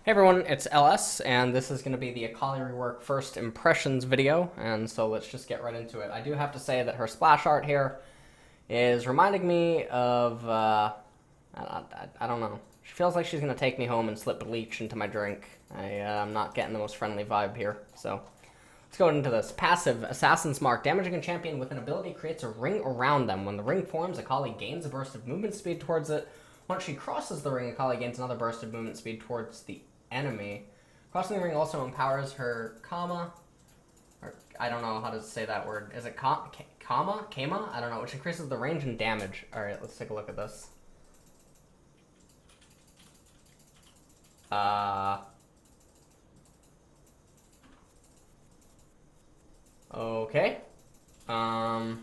Hey everyone, it's LS, and this is going to be the Akali Rework first impressions video, and so let's just get right into it. I do have to say that her splash art here is reminding me of, I don't know. She feels like she's going to take me home and slip bleach into my drink. I'm not getting the most friendly vibe here, so let's go into this. Passive, Assassin's Mark. Damaging a champion with an ability creates a ring around them. When the ring forms, Akali gains a burst of movement speed towards it. Once she crosses the ring, Akali gains another burst of movement speed towards the enemy. Crossing the ring also empowers her Kama, or I don't know how to say that word. Is it Kama? Kama? I don't know, which increases the range and damage. Alright, let's take a look at this. Okay. I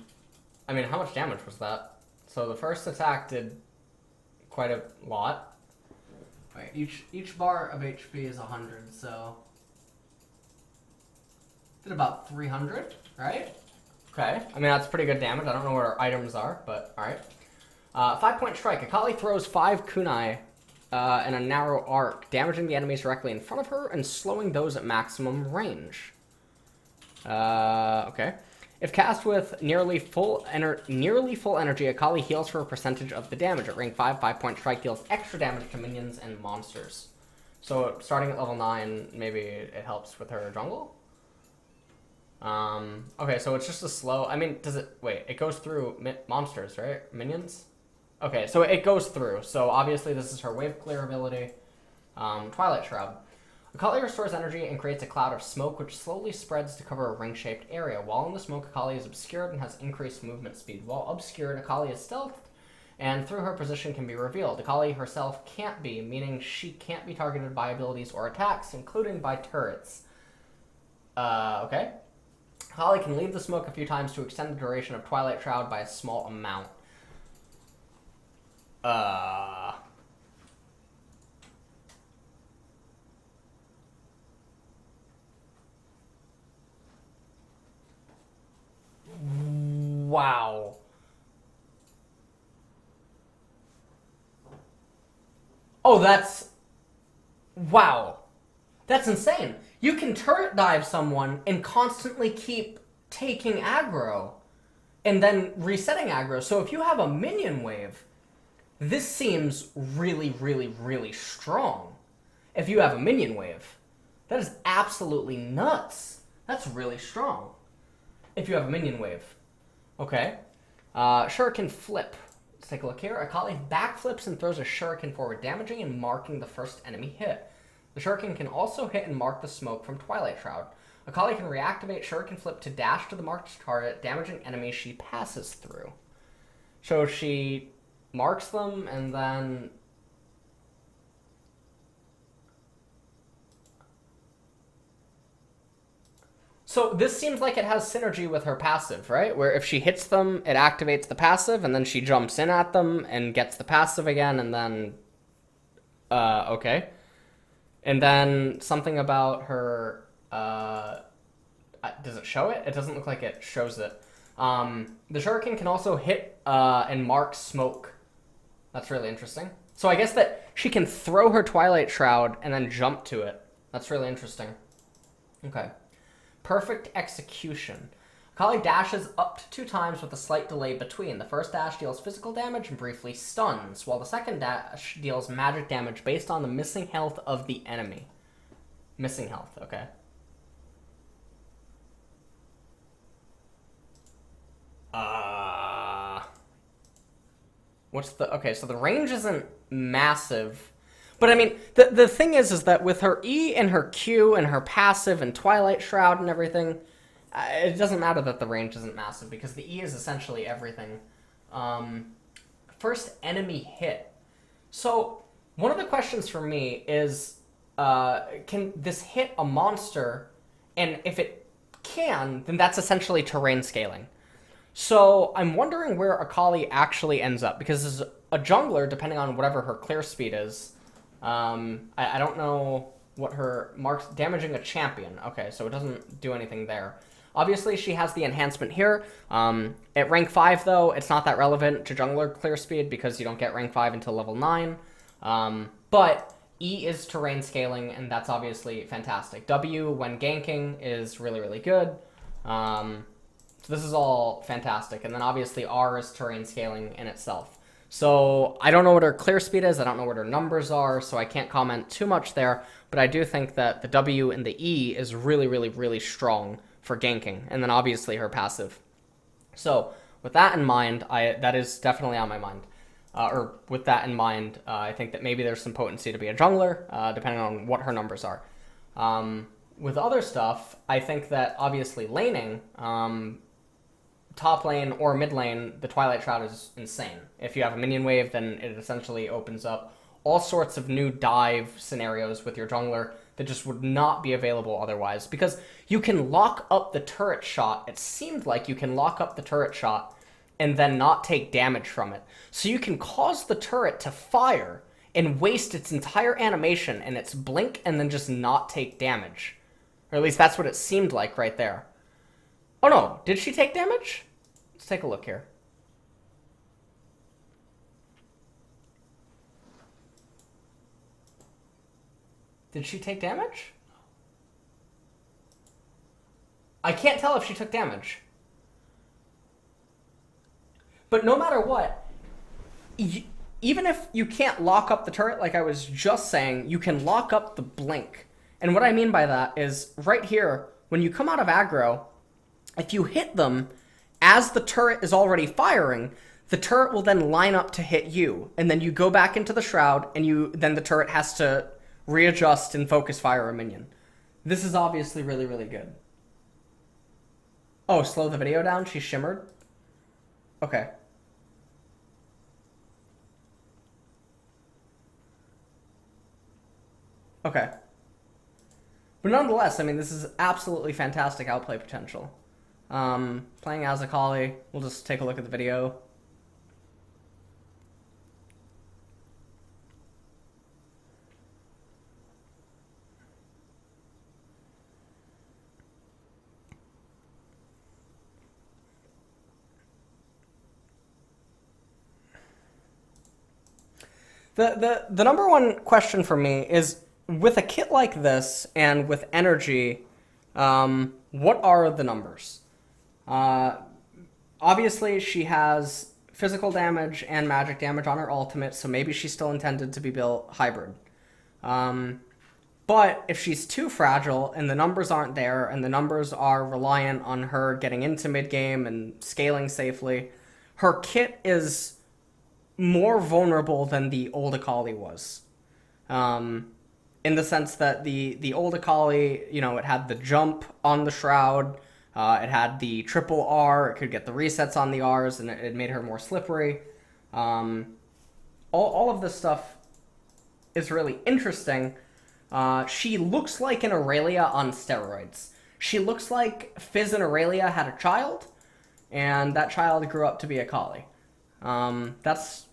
mean, how much damage was that? So the first attack did quite a lot. Right, each bar of HP is 100, so did about 300, right? Okay, I mean that's pretty good damage. I don't know where our items are, but all right. 5-point strike. Akali throws 5 kunai in a narrow arc, damaging the enemies directly in front of her and slowing those at maximum range. Okay. If cast with nearly full energy, Akali heals for a percentage of the damage. At rank 5, 5-point strike deals extra damage to minions and monsters. So starting at level 9, maybe it helps with her jungle? Okay, so it's just a slow... I mean, does it... Wait, it goes through monsters, right? Minions? Okay, so it goes through. So obviously this is her wave clear ability. Twilight Shroud. Akali restores energy and creates a cloud of smoke which slowly spreads to cover a ring-shaped area. While in the smoke, Akali is obscured and has increased movement speed. While obscured, Akali is stealthed and through her position can be revealed. Akali herself can't be, meaning she can't be targeted by abilities or attacks, including by turrets. Okay. Akali can leave the smoke a few times to extend the duration of Twilight Shroud by a small amount. Wow. Oh, that's... Wow. That's insane. You can turret dive someone and constantly keep taking aggro and then resetting aggro. So if you have a minion wave, this seems really, really, really strong. If you have a minion wave. That is absolutely nuts. That's really strong. If you have a minion wave. Okay. Shuriken flip. Let's take a look here. Akali backflips and throws a shuriken forward, damaging and marking the first enemy hit. The shuriken can also hit and mark the smoke from Twilight Shroud. Akali can reactivate shuriken flip to dash to the marked target, damaging enemies she passes through. So she marks them and then... So this seems like it has synergy with her passive, right? Where if she hits them, it activates the passive, and then she jumps in at them and gets the passive again, and then... okay. And then something about her... does it show it? It doesn't look like it shows it. The shuriken can also hit and mark smoke. That's really interesting. So I guess that she can throw her Twilight Shroud and then jump to it. That's really interesting. Okay. Perfect execution. Akali dashes up to 2 times with a slight delay between. The first dash deals physical damage and briefly stuns, while the second dash deals magic damage based on the missing health of the enemy. Missing health, okay. What's the... Okay, so the range isn't massive. But I mean, the thing is that with her E and her Q and her passive and Twilight Shroud and everything, it doesn't matter that the range isn't massive because the E is essentially everything. First enemy hit. So one of the questions for me is, can this hit a monster? And if it can, then that's essentially terrain scaling. So I'm wondering where Akali actually ends up because as a jungler, depending on whatever her clear speed is, I don't know what her marks... Damaging a champion. Okay, so it doesn't do anything there. Obviously, she has the enhancement here. At rank 5, though, it's not that relevant to jungler clear speed because you don't get rank 5 until level 9. But E is terrain scaling, and that's obviously fantastic. W, when ganking, is really, really good. So this is all fantastic. And then obviously R is terrain scaling in itself. So I don't know what her clear speed is. I don't know what her numbers are, so I can't comment too much there. But I do think that the W and the E is really, really, really strong for ganking. And then obviously her passive. So with that in mind, that is definitely on my mind. Or with that in mind, I think that maybe there's some potency to be a jungler, depending on what her numbers are. With other stuff, I think that obviously laning, top lane or mid lane, the Twilight Shroud is insane. If you have a minion wave, then it essentially opens up all sorts of new dive scenarios with your jungler that just would not be available otherwise. Because you can lock up the turret shot. It seemed like you can lock up the turret shot and then not take damage from it. So you can cause the turret to fire and waste its entire animation and its blink and then just not take damage. Or at least that's what it seemed like right there. Oh no, did she take damage? Let's take a look here. Did she take damage? I can't tell if she took damage. But no matter what, even if you can't lock up the turret, like I was just saying, you can lock up the blink. And what I mean by that is right here, when you come out of aggro, if you hit them as the turret is already firing, the turret will then line up to hit you. And then you go back into the shroud, and then the turret has to readjust and focus fire a minion. This is obviously really, really good. Oh, slow the video down? She shimmered? Okay. Okay. But nonetheless, I mean, this is absolutely fantastic outplay potential. Playing as Akali, we'll just take a look at the video. The number one question for me is, with a kit like this and with energy, what are the numbers? Obviously, she has physical damage and magic damage on her ultimate, so maybe she's still intended to be built hybrid. But if she's too fragile and the numbers aren't there and the numbers are reliant on her getting into mid-game and scaling safely, her kit is more vulnerable than the old Akali was. In the sense that the old Akali, you know, it had the jump on the shroud, it had the triple R, it could get the resets on the Rs, and it made her more slippery. All of this stuff is really interesting. She looks like an Irelia on steroids. She looks like Fizz and Irelia had a child, and that child grew up to be Akali. That's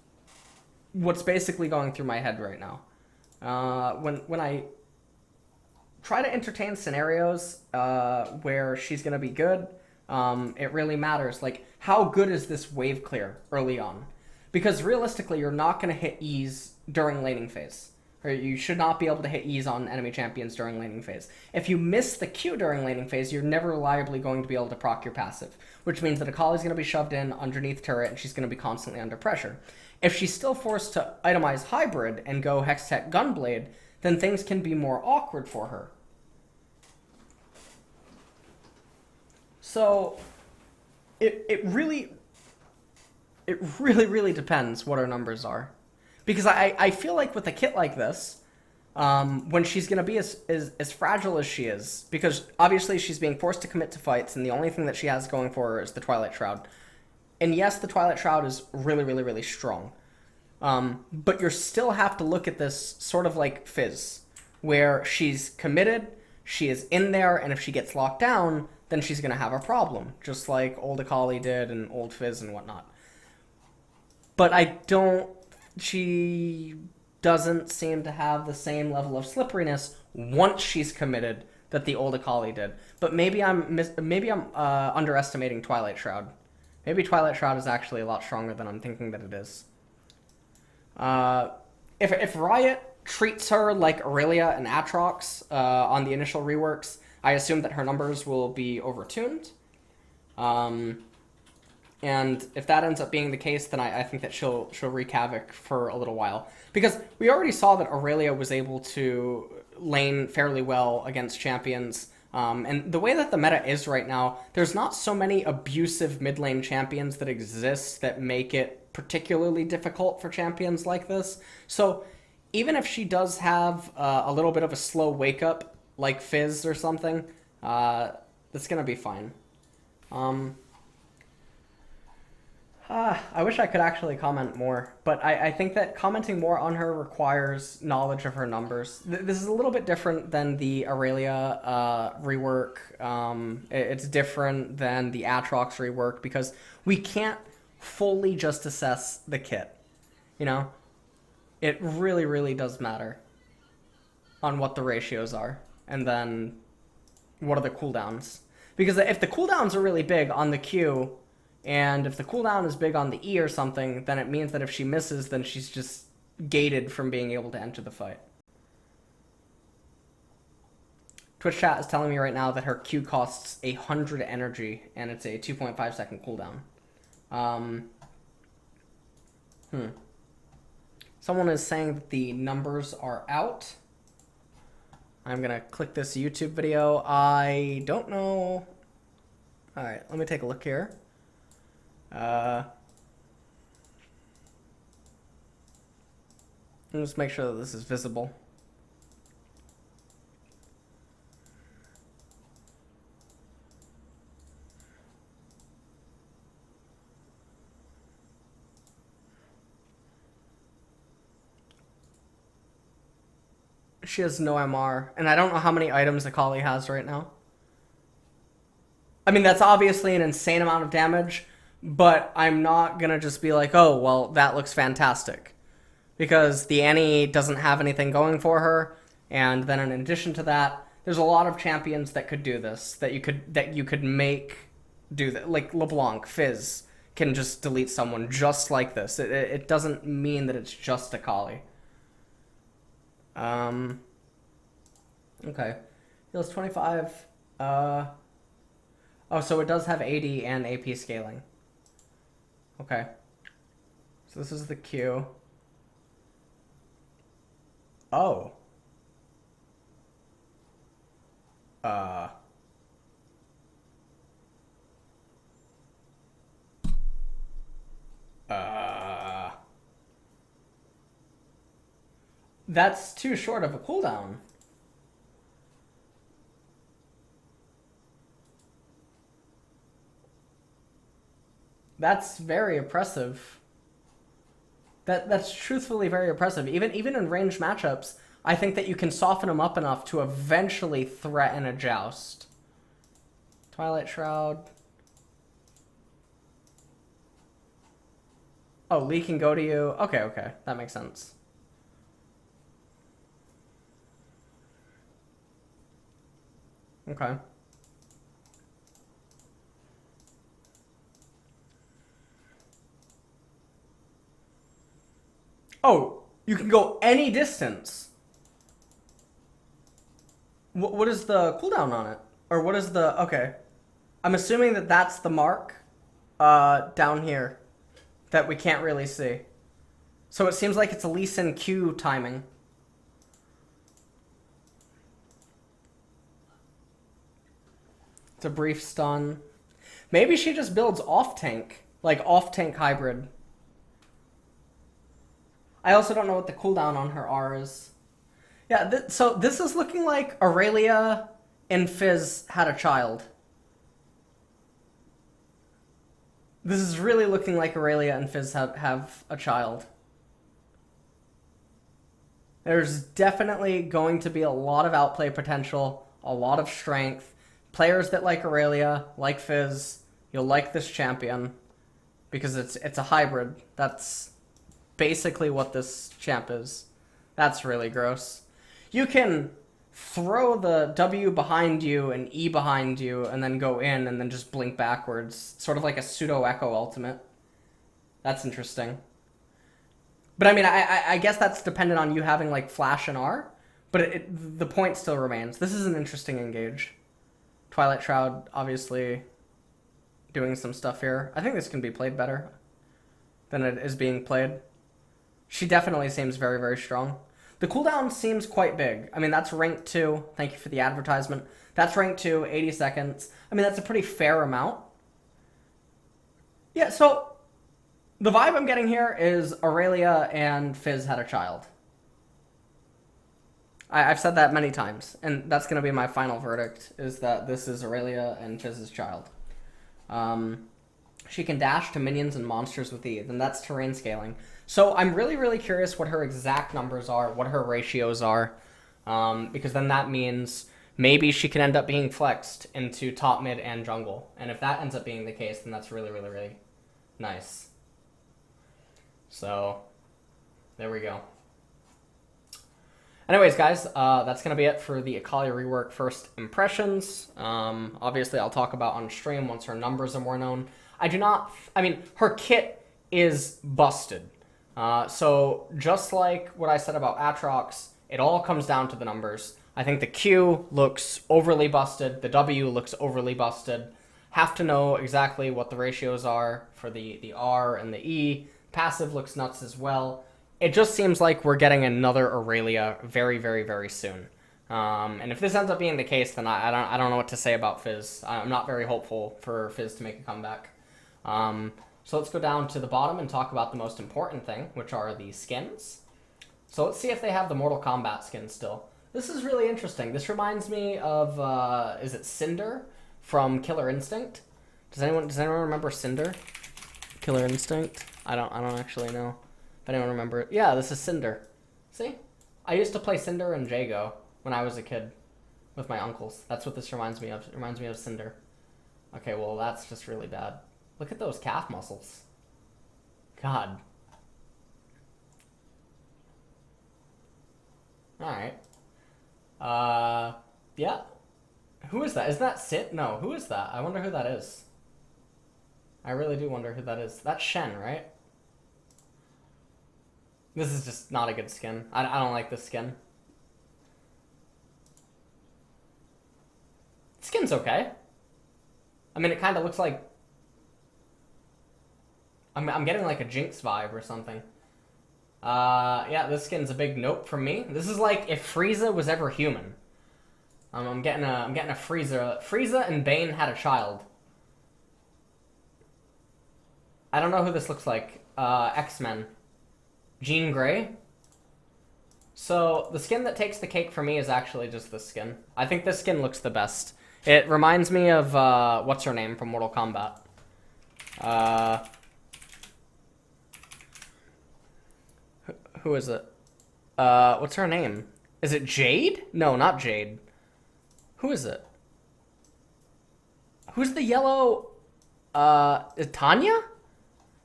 what's basically going through my head right now. When I try to entertain scenarios where she's going to be good, it really matters. Like, how good is this wave clear early on? Because realistically, you're not going to hit E's during laning phase. Or you should not be able to hit E's on enemy champions during laning phase. If you miss the Q during laning phase, you're never reliably going to be able to proc your passive, which means that Akali's going to be shoved in underneath turret and she's going to be constantly under pressure. If she's still forced to itemize hybrid and go Hextech Gunblade, then things can be more awkward for her. So it really depends what her numbers are. Because I feel like with a kit like this, when she's going to be as fragile as she is, because obviously she's being forced to commit to fights, and the only thing that she has going for her is the Twilight Shroud. And yes, the Twilight Shroud is really strong. But you still have to look at this sort of like Fizz, where she's committed, she is in there, and if she gets locked down, then she's going to have a problem, just like old Akali did and old Fizz and whatnot. But she doesn't seem to have the same level of slipperiness once she's committed that the old Akali did. But maybe I'm underestimating Twilight Shroud. Maybe Twilight Shroud is actually a lot stronger than I'm thinking that it is. If Riot treats her like Irelia and Atrox on the initial reworks, I assume that her numbers will be overtuned. And if that ends up being the case, then I think that she'll wreak havoc for a little while. Because we already saw that Irelia was able to lane fairly well against champions. And the way that the meta is right now, there's not so many abusive mid lane champions that exist that make it particularly difficult for champions like this. So even if she does have a little bit of a slow wake up, like Fizz or something, that's going to be fine. I wish I could actually comment more, but I think that commenting more on her requires knowledge of her numbers. This is a little bit different than the Irelia rework. It's different than the Atrox rework because we can't fully just assess the kit. You know, it really, really does matter on what the ratios are, and then what are the cooldowns. Because if the cooldowns are really big on the Q, and if the cooldown is big on the E or something, then it means that if she misses, then she's just gated from being able to enter the fight. Twitch chat is telling me right now that her Q costs 100 energy, and it's a 2.5 second cooldown. Someone is saying that the numbers are out. I'm gonna click this YouTube video. I don't know. All right, let me take a look here. Just make sure that this is visible. She has no MR, and I don't know how many items Akali has right now. I mean, that's obviously an insane amount of damage, but I'm not gonna just be like, oh, well, that looks fantastic. Because the Annie doesn't have anything going for her, and then in addition to that, there's a lot of champions that could do this, that you could make do that. Like LeBlanc, Fizz can just delete someone just like this. It doesn't mean that it's just Akali. Okay. Heals 25. Oh, so it does have AD and AP scaling. Okay. So this is the Q. Oh. That's too short of a cooldown. That's very oppressive. That's truthfully very oppressive. Even in ranged matchups, I think that you can soften them up enough to eventually threaten a joust. Twilight Shroud. Oh, Lee can go to you. Okay. That makes sense. Okay. Oh, you can go any distance. What is the cooldown on it? Or what is the... Okay. I'm assuming that that's the mark down here that we can't really see. So it seems like it's a Lee Sin Q timing. It's a brief stun. Maybe she just builds off-tank. Like off-tank hybrid. I also don't know what the cooldown on her R is. Yeah, so this is looking like Irelia and Fizz had a child. This is really looking like Irelia and Fizz have a child. There's definitely going to be a lot of outplay potential, a lot of strength. Players that like Irelia, like Fizz, you'll like this champion because it's a hybrid. That's basically what this champ is. That's really gross. You can throw the W behind you and E behind you and then go in and then just blink backwards. Sort of like a pseudo echo ultimate. That's interesting. But I mean, I guess that's dependent on you having like Flash and R. But the point still remains. This is an interesting engage. Twilight Shroud, obviously, doing some stuff here. I think this can be played better than it is being played. She definitely seems very, very strong. The cooldown seems quite big. I mean, that's rank 2. Thank you for the advertisement. That's rank 2, 80 seconds. I mean, that's a pretty fair amount. Yeah, so the vibe I'm getting here is Irelia and Fizz had a child. I've said that many times, and that's going to be my final verdict, is that this is Irelia and Fizz's child. She can dash to minions and monsters with E, and that's terrain scaling. So I'm really, really curious what her exact numbers are, what her ratios are, because then that means maybe she can end up being flexed into top, mid, and jungle. And if that ends up being the case, then that's really, really, really nice. So there we go. Anyways, guys, that's going to be it for the Akali rework first impressions. Obviously, I'll talk about on stream once her numbers are more known. I mean, her kit is busted. So just like what I said about Atrox, it all comes down to the numbers. I think the Q looks overly busted. The W looks overly busted. Have to know exactly what the ratios are for the R and the E. Passive looks nuts as well. It just seems like we're getting another Irelia very, very, very soon. And if this ends up being the case, then I don't know what to say about Fizz. I'm not very hopeful for Fizz to make a comeback. So let's go down to the bottom and talk about the most important thing, which are the skins. So let's see if they have the Mortal Kombat skin still. This is really interesting. This reminds me of, is it Cinder from Killer Instinct? Does anyone remember Cinder? Killer Instinct? I don't actually know. If anyone remember it. Yeah, this is Cinder. See? I used to play Cinder and Jago when I was a kid with my uncles. That's what this reminds me of. It reminds me of Cinder. Okay, well, that's just really bad. Look at those calf muscles. God. Alright. Yeah. Who is that? Is that Sit? No, who is that? I wonder who that is. I really do wonder who that is. That's Shen, right? This is just not a good skin. I don't like this skin. Skin's okay. I mean, it kind of looks like... I'm getting like a Jinx vibe or something. Yeah, this skin's a big nope from me. This is like if Frieza was ever human. I'm getting a Frieza. Frieza and Bane had a child. I don't know who this looks like. X-Men. Jean Grey. So the skin that takes the cake for me is actually just this skin. I think this skin looks the best. It reminds me of what's her name from Mortal Kombat. Who is it? What's her name? Is it Jade? No, not Jade. Who is it? Who's the yellow? Is Tanya?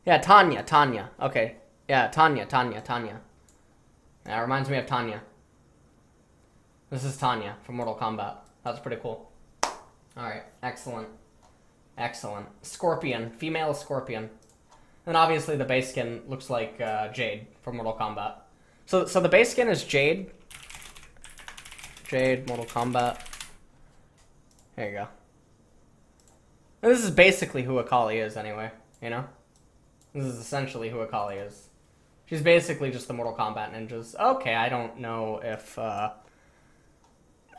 Yeah, Tanya. Okay. Yeah, Tanya. Yeah, it reminds me of Tanya. This is Tanya from Mortal Kombat. That's pretty cool. Alright, excellent. Scorpion. Female Scorpion. And obviously the base skin looks like Jade from Mortal Kombat. So the base skin is Jade. Jade, Mortal Kombat. There you go. And this is basically who Akali is anyway, you know? This is essentially who Akali is. She's basically just the Mortal Kombat ninjas. Okay, I don't know if... I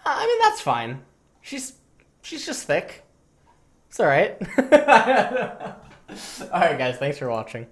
mean, that's fine. She's just thick. It's alright. Alright guys, thanks for watching.